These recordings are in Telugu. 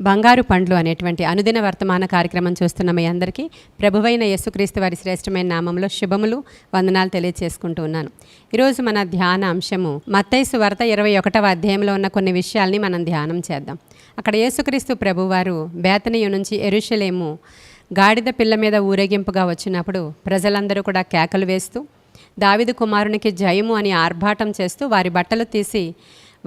బంగారు పండ్లు అనేటువంటి అనుదిన వర్తమాన కార్యక్రమం చూస్తున్న మీ అందరికీ ప్రభువైన యేసుక్రీస్తు వారి శ్రేష్టమైన నామంలో శుభములు వందనాలు తెలియజేసుకుంటూ ఉన్నాను. ఈరోజు మన ధ్యాన అంశము మత్తయి సువార్త 21వ అధ్యాయంలో ఉన్న కొన్ని విషయాల్ని మనం ధ్యానం చేద్దాం. అక్కడ యేసుక్రీస్తు ప్రభువారు బేతనీయు నుంచి యెరూషలేము గాడిద పిల్ల మీద ఊరేగింపుగా వచ్చినప్పుడు ప్రజలందరూ కూడా కేకలు వేస్తూ దావీదు కుమారునికి జయము అని ఆర్భాటం చేస్తూ వారి బట్టలు తీసి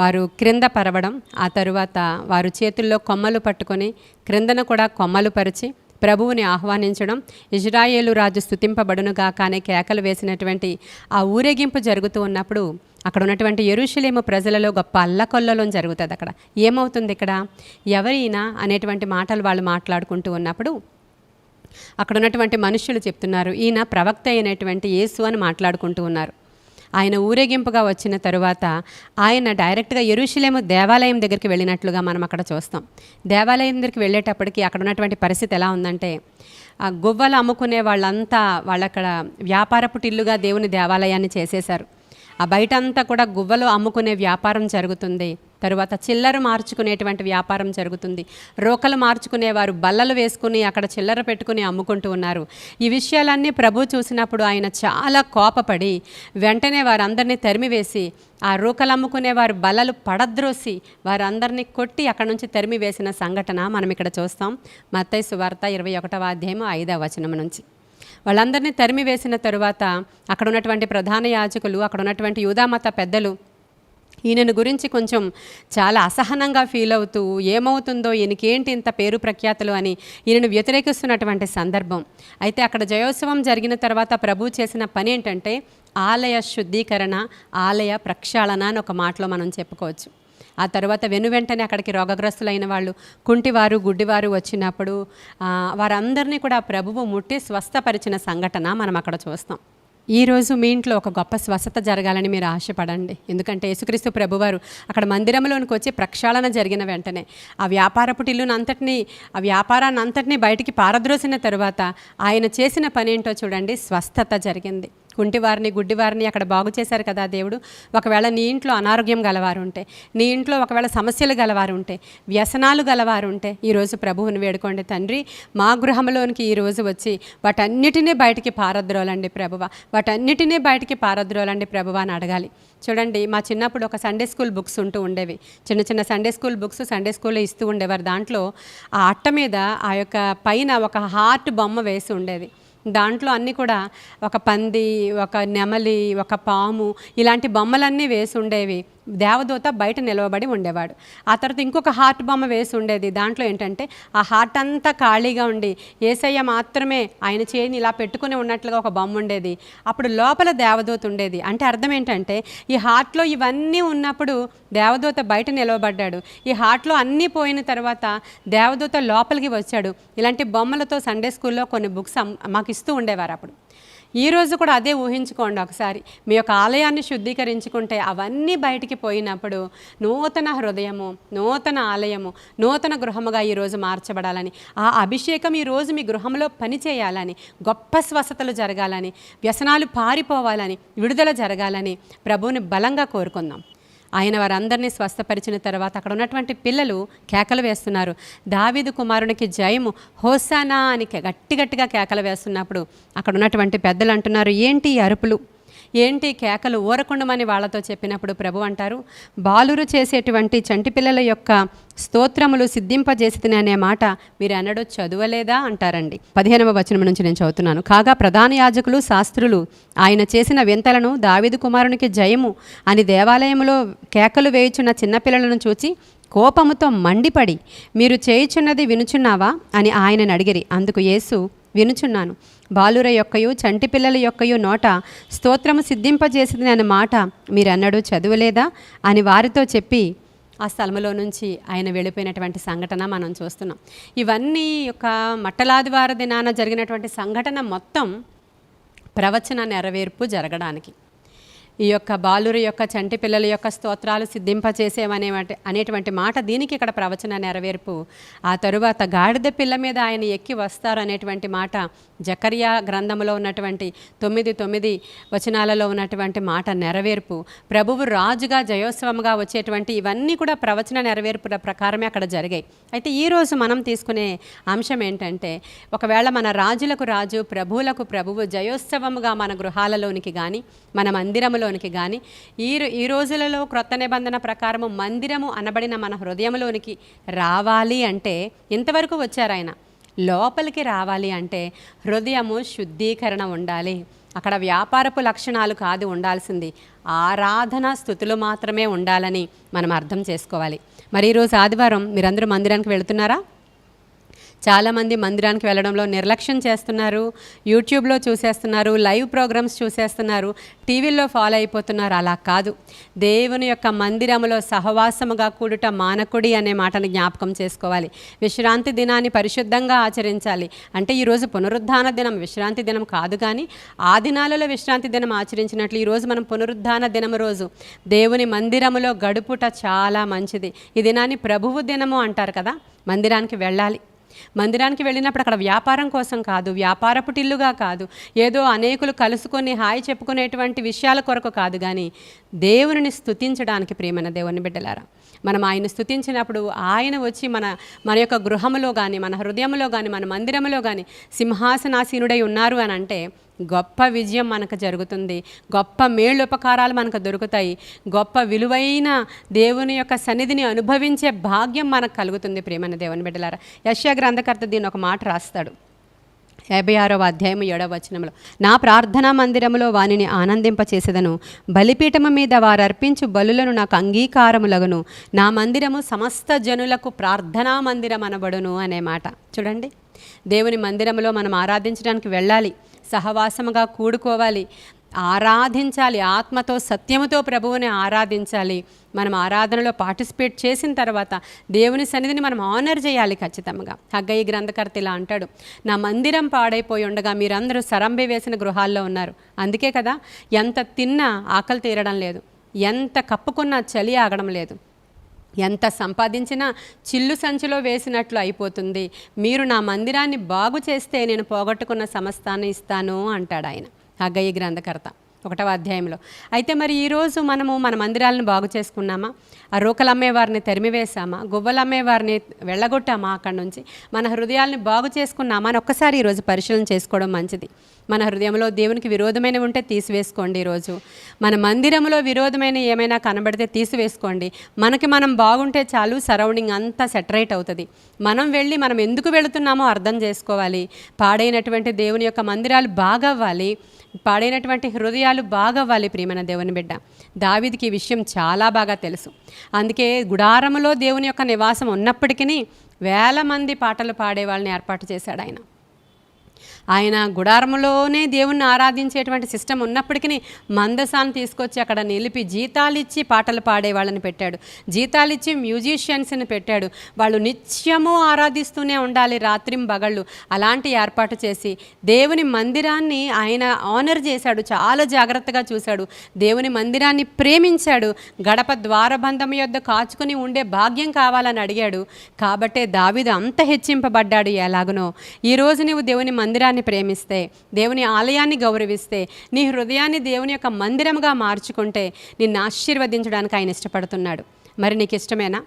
వారు క్రింద పరవడం, ఆ తరువాత వారు చేతుల్లో కొమ్మలు పట్టుకొని క్రిందన కూడా కొమ్మలు పరిచి ప్రభువుని ఆహ్వానించడం, ఇజ్రాయేలు రాజు స్తుతింపబడునుగా కానీ కేకలు వేసినటువంటి ఆ ఊరేగింపు జరుగుతూ ఉన్నప్పుడు అక్కడ ఉన్నటువంటి యెరూషలేము ప్రజలలో గొప్ప అల్లకొల్లలో జరుగుతుంది. అక్కడ ఏమవుతుంది, ఇక్కడ ఎవరైనా అనేటువంటి మాటలు వాళ్ళు మాట్లాడుకుంటూ ఉన్నప్పుడు అక్కడ ఉన్నటువంటి మనుషులు చెప్తున్నారు, ఈయన ప్రవక్త అయినటువంటి యేసు అని మాట్లాడుకుంటూ ఉన్నారు. ఆయన ఊరేగింపుగా వచ్చిన తరువాత ఆయన డైరెక్ట్గా యెరూషలేము దేవాలయం దగ్గరికి వెళ్ళినట్లుగా మనం అక్కడ చూస్తాం. దేవాలయం దగ్గరికి వెళ్ళేటప్పటికి అక్కడ ఉన్నటువంటి పరిస్థితి ఎలా ఉందంటే, ఆ గువ్వలు అమ్ముకునే వాళ్ళంతా వాళ్ళక్కడ వ్యాపారపు టిల్లుగా దేవుని దేవాలయాన్ని చేసేశారు. ఆ బయటంతా కూడా గువ్వలు అమ్ముకునే వ్యాపారం జరుగుతుంది. తరువాత చిల్లర మార్చుకునేటువంటి వ్యాపారం జరుగుతుంది. రోకలు మార్చుకునేవారు బల్లలు వేసుకుని అక్కడ చిల్లర పెట్టుకుని అమ్ముకుంటూ ఉన్నారు. ఈ విషయాలన్నీ ప్రభు చూసినప్పుడు ఆయన చాలా కోపపడి వెంటనే వారందరినీ తరిమివేసి ఆ రోకలు అమ్ముకునేవారు బల్లలు పడద్రోసి వారందరినీ కొట్టి అక్కడ నుంచి తరిమివేసిన సంఘటన మనం ఇక్కడ చూస్తాం. మత్తయి సువార్త 21వ అధ్యాయం 5వ వచనం నుంచి. వాళ్ళందరినీ తరిమి వేసిన తరువాత అక్కడ ఉన్నటువంటి ప్రధాన యాజకులు, అక్కడ ఉన్నటువంటి యూదామత పెద్దలు ఈయనను గురించి కొంచెం చాలా అసహనంగా ఫీల్ అవుతూ ఏమవుతుందో, ఈయనకేంటి ఇంత పేరు ప్రఖ్యాతులు అని ఈయనను వ్యతిరేకిస్తున్నటువంటి సందర్భం. అయితే అక్కడ జయోత్సవం జరిగిన తర్వాత ప్రభు చేసిన పని ఏంటంటే ఆలయ శుద్ధీకరణ, ఆలయ ప్రక్షాళన అని ఒక మాటలో మనం చెప్పుకోవచ్చు. ఆ తర్వాత వెనువెంటనే అక్కడికి రోగగ్రస్తులైన వాళ్ళు, కుంటివారు, గుడ్డివారు వచ్చినప్పుడు వారందరినీ కూడా ప్రభువు ముట్టి స్వస్థపరిచిన సంఘటన మనం అక్కడ చూస్తాం. ఈరోజు మీ ఇంట్లో ఒక గొప్ప స్వస్థత జరగాలని మీరు ఆశపడండి. ఎందుకంటే యేసుక్రీస్తు ప్రభువారు అక్కడ మందిరంలోనికి వచ్చి ప్రక్షాళన జరిగిన వెంటనే ఆ వ్యాపారపు టిల్లునంతటినీ, ఆ వ్యాపారాన్ని అంతటినీ బయటికి పారద్రోసిన తరువాత ఆయన చేసిన పని ఏంటో చూడండి, స్వస్థత జరిగింది. కుంటివారిని, గుడ్డివారిని అక్కడ బాగు చేశారు కదా దేవుడు. ఒకవేళ నీ ఇంట్లో అనారోగ్యం గలవారు ఉంటే, నీ ఇంట్లో ఒకవేళ సమస్యలు గలవారు ఉంటే, వ్యసనాలు గలవారు ఉంటే ఈరోజు ప్రభువుని వేడుకోండి. తండ్రి, మా గృహంలోనికి ఈరోజు వచ్చి వాటన్నిటినీ బయటికి పారద్రోలండి ప్రభువా, వాటన్నిటినీ బయటికి పారద్రోలండి ప్రభువా అని అడగాలి. చూడండి, మా చిన్నప్పుడు ఒక సండే స్కూల్ బుక్స్ ఉంటూ ఉండేవి. చిన్న చిన్న సండే స్కూల్ బుక్స్ సండే స్కూల్లో ఇస్తూ ఉండేవారు. దాంట్లో ఆ అట్ట మీద ఆ యొక్క పైన ఒక హార్ట్ బొమ్మ వేసి ఉండేది. దాంట్లో అన్నీ కూడా ఒక పంది, ఒక నెమలి, ఒక పాము, ఇలాంటి బొమ్మలన్నీ వేసి ఉండేవి. దేవదూత బయట నిలవబడి ఉండేవాడు. ఆ తర్వాత ఇంకొక హార్ట్ బొమ్మ వేసి ఉండేది. దాంట్లో ఏంటంటే ఆ హార్ట్ అంతా ఖాళీగా ఉండి యేసయ్య మాత్రమే ఆయన చేయిని ఇలా పెట్టుకుని ఉన్నట్లుగా ఒక బొమ్మ ఉండేది. అప్పుడు లోపల దేవదూత ఉండేది. అంటే అర్థం ఏంటంటే ఈ హార్ట్లో ఇవన్నీ ఉన్నప్పుడు దేవదూత బయట నిలవబడ్డాడు. ఈ హార్ట్లో అన్నీ పోయిన తర్వాత దేవదూత లోపలికి వచ్చాడు. ఇలాంటి బొమ్మలతో సండే స్కూల్లో కొన్ని బుక్స్ మాకు ఇస్తూ ఉండేవారు. అప్పుడు ఈరోజు కూడా అదే ఊహించుకోండి. ఒకసారి మీ యొక్క ఆలయాన్ని శుద్ధీకరించుకుంటే అవన్నీ బయటికి పోయినప్పుడు నూతన హృదయము, నూతన ఆలయము, నూతన గృహముగా ఈరోజు మార్చబడాలని, ఆ అభిషేకం ఈరోజు మీ గృహంలో పనిచేయాలని, గొప్ప స్వస్థతలు జరగాలని, వ్యసనాలు పారిపోవాలని, విడుదల జరగాలని ప్రభువుని బలంగా కోరుకుందాం. ఆయన వారందరినీ స్వస్థపరిచిన తర్వాత అక్కడ ఉన్నటువంటి పిల్లలు కేకలు వేస్తున్నారు, దావీదు కుమారునికి జయము, హోసానా అని గట్టిగా కేకలు వేస్తున్నప్పుడు అక్కడ ఉన్నటువంటి పెద్దలు అంటున్నారు, ఏంటి అరుపులు, ఏంటి కేకలు, ఊరకుండమని వాళ్ళతో చెప్పినప్పుడు ప్రభు అంటారు, బాలురు చేసేటువంటి చంటి పిల్లల యొక్క స్తోత్రములు సిద్ధింపజేసితిని అనే మాట మీరు అన్నడో చదవలేదా అంటారండి. 15వ వచనం నుంచి నేను చదువుతున్నాను. కాగా ప్రధాన యాజకులు, శాస్త్రులు ఆయన చేసిన వింతలను, దావీదు కుమారునికి జయము అని దేవాలయంలో కేకలు వేయుచున్న చిన్నపిల్లలను చూచి కోపముతో మండిపడి, మీరు చేయుచున్నది వినుచున్నావా అని ఆయనను అడిగిరి. అందుకు యేసు, వినుచున్నాను. బాలుర యొక్కయు చంటి పిల్లల యొక్కయు నోట స్తోత్రము సిద్ధింపజేసింది అనే మాట మీరు అన్నడు చదవలేదా అని వారితో చెప్పి ఆ స్థలంలో నుంచి ఆయన వెళ్ళిపోయినటువంటి సంఘటన మనం చూస్తున్నాం. ఇవన్నీ ఒక మట్టలాదివార దినాన జరిగినటువంటి సంఘటన మొత్తం ప్రవచన నెరవేర్పు జరగడానికి. ఈ యొక్క బాలురు యొక్క చంటి పిల్లల యొక్క స్తోత్రాలు అనేటువంటి మాట దీనికి ఇక్కడ ప్రవచన నెరవేర్పు. ఆ తరువాత గాడిద పిల్ల మీద ఆయన ఎక్కి వస్తారు అనేటువంటి మాట జకర్యా గ్రంథంలో ఉన్నటువంటి 9:9 వచనాలలో ఉన్నటువంటి మాట నెరవేర్పు. ప్రభువు రాజుగా జయోత్సవంగా వచ్చేటువంటి ఇవన్నీ కూడా ప్రవచన నెరవేర్పు ప్రకారమే అక్కడ జరిగాయి. అయితే ఈరోజు మనం తీసుకునే అంశం ఏంటంటే, ఒకవేళ మన రాజులకు రాజు ప్రభువులకు ప్రభువు జయోత్సవముగా మన గృహాలలోనికి కానీ మన మందిరములోనికి కానీ ఈ రోజులలో క్రొత్త నిబంధన ప్రకారము మందిరము అనబడిన మన హృదయంలోనికి రావాలి అంటే ఇంతవరకు వచ్చారు ఆయన. లోపలికి రావాలి అంటే హృదయము శుద్ధీకరణ ఉండాలి. అక్కడ వ్యాపారపు లక్షణాలు కాదు ఉండాల్సింది, ఆరాధన స్థుతులు మాత్రమే ఉండాలని మనం అర్థం చేసుకోవాలి. మరి ఈరోజు ఆదివారం మీరందరూ మందిరానికి వెళుతున్నారా? చాలామంది మందిరానికి వెళ్ళడంలో నిర్లక్ష్యం చేస్తున్నారు, యూట్యూబ్లో చూసేస్తున్నారు, లైవ్ ప్రోగ్రామ్స్ చూసేస్తున్నారు, టీవీల్లో ఫాలో అయిపోతున్నారు. అలా కాదు. దేవుని యొక్క మందిరములో సహవాసముగా కూడుట మానకుడి అనే మాటను జ్ఞాపకం చేసుకోవాలి. విశ్రాంతి దినాన్ని పరిశుద్ధంగా ఆచరించాలి. అంటే ఈరోజు పునరుద్ధాన దినం విశ్రాంతి దినం కాదు, కానీ ఆ దినాలలో విశ్రాంతి దినం ఆచరించినట్లు ఈరోజు మనం పునరుద్ధాన దినము రోజు దేవుని మందిరములో గడుపుట చాలా మంచిది. ఈ దినాన్ని ప్రభువు దినము అంటారు కదా. మందిరానికి వెళ్ళాలి. మందిరానికి వెళ్ళినప్పుడు అక్కడ వ్యాపారం కోసం కాదు, వ్యాపారపు టిల్లుగా కాదు, ఏదో అనేకులు కలుసుకొని హాయి చెప్పుకునేటువంటి విషయాల కొరకు కాదు, కానీ దేవుని స్తుతించడానికి. ప్రియమైన దేవుని బిడ్డలారా, మనం ఆయన స్తుతించినప్పుడు ఆయన వచ్చి మన యొక్క గృహములో కానీ మన హృదయంలో కానీ మన మందిరంలో కానీ సింహాసనాసీనుడై ఉన్నారు అని అంటే గొప్ప విజయం మనకు జరుగుతుంది. గొప్ప మేళ్ళుపకారాలు మనకు దొరుకుతాయి. గొప్ప విలువైన దేవుని యొక్క సన్నిధిని అనుభవించే భాగ్యం మనకు కలుగుతుంది. ప్రియమైన దేవుని బిడ్డలారా, యెషయా గ్రంథకర్త దీని ఒక మాట రాస్తాడు. 56వ అధ్యాయము 7వ వచనంలో, నా ప్రార్థనా మందిరములో వానిని ఆనందింపచేసేదను, బలిపీఠము మీద వారు అర్పించు బలులను నాకు అంగీకారములగును, నా మందిరము సమస్త జనులకు ప్రార్థనా మందిరం అనబడును అనే మాట చూడండి. దేవుని మందిరంలో మనం ఆరాధించడానికి వెళ్ళాలి, సహవాసముగా కూడుకోవాలి, ఆరాధించాలి, ఆత్మతో సత్యముతో ప్రభువుని ఆరాధించాలి. మనం ఆరాధనలో పార్టిసిపేట్ చేసిన తర్వాత దేవుని సన్నిధిని మనం ఆనర్ చేయాలి ఖచ్చితంగా. హగ్గయి గ్రంథకర్త ఇలా అంటాడు, నా మందిరం పాడైపోయి ఉండగా మీరందరూ సరంబి వేసిన గృహాల్లో ఉన్నారు. అందుకే కదా ఎంత తిన్నా ఆకలి తీరడం లేదు, ఎంత కప్పుకున్నా చలి ఆగడం లేదు, ఎంత సంపాదించినా చిల్లు సంచిలో వేసినట్లు అయిపోతుంది. మీరు నా మందిరాన్ని బాగు చేస్తే నేను పోగొట్టుకున్న సమస్తాన్ని ఇస్తాను అంటాడు ఆయన, హగ్గయి గ్రంథకర్త 1వ అధ్యాయంలో. అయితే మరి ఈరోజు మనము మన మందిరాలను బాగు చేసుకున్నామా? ఆ రోకలు అమ్మేవారిని తరిమివేశామా? గువ్వలు అమ్మేవారిని వెళ్ళగొట్టామా? అక్కడి నుంచి మన హృదయాల్ని బాగు చేసుకున్నామా అని ఒక్కసారి ఈరోజు పరిశీలన చేసుకోవడం మంచిది. మన హృదయంలో దేవునికి విరోధమైనవి ఉంటే తీసివేసుకోండి. ఈరోజు మన మందిరంలో విరోధమైన ఏమైనా కనబడితే తీసివేసుకోండి. మనకి మనం బాగుంటే చాలు, సరౌండింగ్ అంతా సెటరేట్ అవుతుంది. మనం వెళ్ళి మనం ఎందుకు వెళుతున్నామో అర్థం చేసుకోవాలి. పాడైనటువంటి దేవుని యొక్క మందిరాలు బాగవ్వాలి, పాడైనటువంటి హృదయాలు బాగవ్వాలి. ప్రియమైన దేవుని బిడ్డ, దావీదుకి ఈ విషయం చాలా బాగా తెలుసు. అందుకే గుడారములో దేవుని యొక్క నివాసం ఉన్నప్పటికీ వేల మంది పాటలు పాడే వాళ్ళని ఏర్పాటు చేశాడు ఆయన. ఆయన గుడారములోనే దేవుణ్ణి ఆరాధించేటువంటి సిస్టమ్ ఉన్నప్పటికీ మందసాన్ని తీసుకొచ్చి అక్కడ నిలిపి జీతాలిచ్చి పాటలు పాడే వాళ్ళని పెట్టాడు, జీతాలిచ్చి మ్యూజిషియన్స్ని పెట్టాడు. వాళ్ళు నిత్యము ఆరాధిస్తూనే ఉండాలి, రాత్రింబగళ్ళు. అలాంటి ఏర్పాటు చేసి దేవుని మందిరాన్ని ఆయన ఆనర్ చేశాడు, చాలా జాగ్రత్తగా చూశాడు, దేవుని మందిరాన్ని ప్రేమించాడు. గడప ద్వారబంధం యొద్ద కాచుకుని ఉండే భాగ్యం కావాలని అడిగాడు. కాబట్టే దావీదు అంత హెచ్చింపబడ్డాడు. ఎలాగనో ఈరోజు నీవు దేవుని మందిరాన్ని ప్రేమిస్తే, దేవుని ఆలయాన్ని గౌరవిస్తే, నీ హృదయాన్ని దేవుని యొక్క మందిరముగా మార్చుకుంటే నిన్ను ఆశీర్వదించడానికి ఆయన ఇష్టపడుతున్నాడు. మరి నీకు ఇష్టమేనా?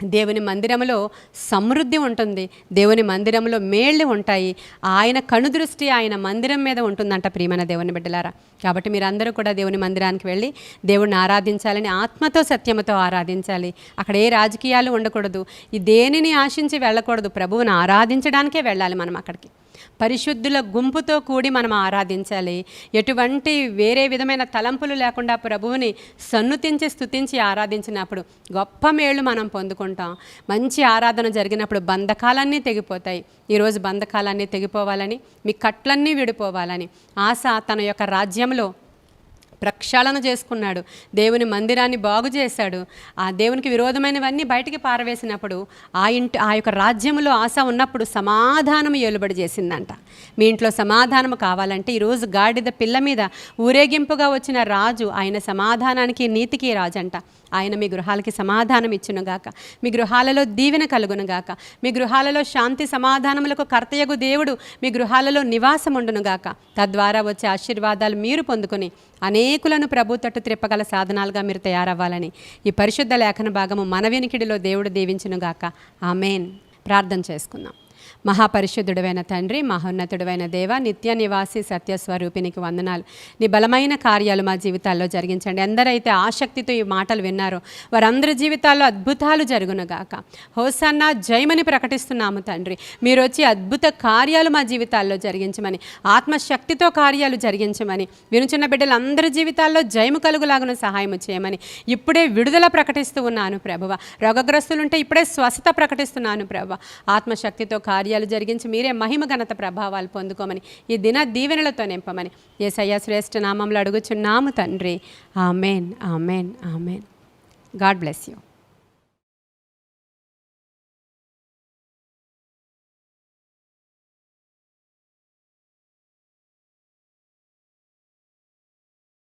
దేవుని మందిరంలో సమృద్ధి ఉంటుంది, దేవుని మందిరంలో మేళ్ళు ఉంటాయి, ఆయన కనుదృష్టి ఆయన మందిరం మీద ఉంటుందంట. ప్రియమైన దేవుని బిడ్డలారా, కాబట్టి మీరందరూ కూడా దేవుని మందిరానికి వెళ్ళి దేవుడిని ఆరాధించాలని, ఆత్మతో సత్యముతో ఆరాధించాలి. అక్కడ ఏ రాజకీయాలు ఉండకూడదు, ఈ దేనిని ఆశించి వెళ్ళకూడదు, ప్రభువుని ఆరాధించడానికే వెళ్ళాలి మనం అక్కడికి. పరిశుద్ధుల గుంపుతో కూడి మనం ఆరాధించాలి. ఎటువంటి వేరే విధమైన తలంపులు లేకుండా ప్రభువుని సన్నుతించి స్తుతించి ఆరాధించినప్పుడు గొప్ప మేళ్ళు మనం పొందుకుంటాం. మంచి ఆరాధన జరిగినప్పుడు బంధకాలన్నీ తెగిపోతాయి. ఈరోజు బంధకాలన్నీ తెగిపోవాలని, మీ కట్లన్నీ విడిపోవాలని ఆశ తన యొక్క రాజ్యంలో ప్రక్షాళన చేసుకున్నాడు, దేవుని మందిరాన్ని బాగు చేశాడు. ఆ దేవునికి విరోధమైనవన్నీ బయటికి పారవేసినప్పుడు ఆ యొక్క రాజ్యములో ఆశ ఉన్నప్పుడు సమాధానం ఏలుబడి చేసిందంట. మీ ఇంట్లో సమాధానం కావాలంటే ఈరోజు గాడిద పిల్ల మీద ఊరేగింపుగా వచ్చిన రాజు ఆయన సమాధానానికి నీతికి రాజు అంట. ఆయన మీ గృహాలకి సమాధానం ఇచ్చునుగాక, మీ గృహాలలో దీవెన కలుగునుగాక, మీ గృహాలలో శాంతి సమాధానములకు కర్తయగు దేవుడు మీ గృహాలలో నివాసం ఉండునుగాక. తద్వారా వచ్చే ఆశీర్వాదాలు మీరు పొందుకొని అనేకులను ప్రభు తట్టు త్రిప్పగల సాధనాలుగా మీరు తయారవ్వాలని ఈ పరిశుద్ధ లేఖన భాగము మన వినికిడిలో దేవుడు దీవించునుగాక. ఆమేన్. ప్రార్థన చేసుకుందాం. మహాపరిశుద్ధుడైన తండ్రి, మహోన్నతుడైన దేవ, నిత్య నివాసి సత్యస్వరూపినికి వందనాలు. నీ బలమైన కార్యాలు మా జీవితాల్లో జరిగించండి. ఎందరైతే ఆసక్తితో ఈ మాటలు విన్నారో వారందరి జీవితాల్లో అద్భుతాలు జరుగునుగాక. హోసన్నా జయమని ప్రకటిస్తున్నాము తండ్రి. మీరు వచ్చి అద్భుత కార్యాలు మా జీవితాల్లో జరిగించమని, ఆత్మశక్తితో కార్యాలు జరిగించమని, వినుచున్న బిడ్డలందరి జీవితాల్లో జయము కలుగులాగున సహాయం చేయమని ఇప్పుడే విడుదల ప్రకటిస్తూ ఉన్నాను ప్రభువ. రోగగ్రస్తులుంటే ఇప్పుడే స్వస్థత ప్రకటిస్తున్నాను ప్రభువ. ఆత్మశక్తితో కార్యాలు జరిగించి మీరే మహిమ ఘనత ప్రభావాలు పొందుకోమని, ఈ దిన దీవెనలతో నింపమని యేసయ్య శ్రేష్ఠ నామంలో అడుగుచున్నాము తండ్రి. Amen, amen, amen. God bless you.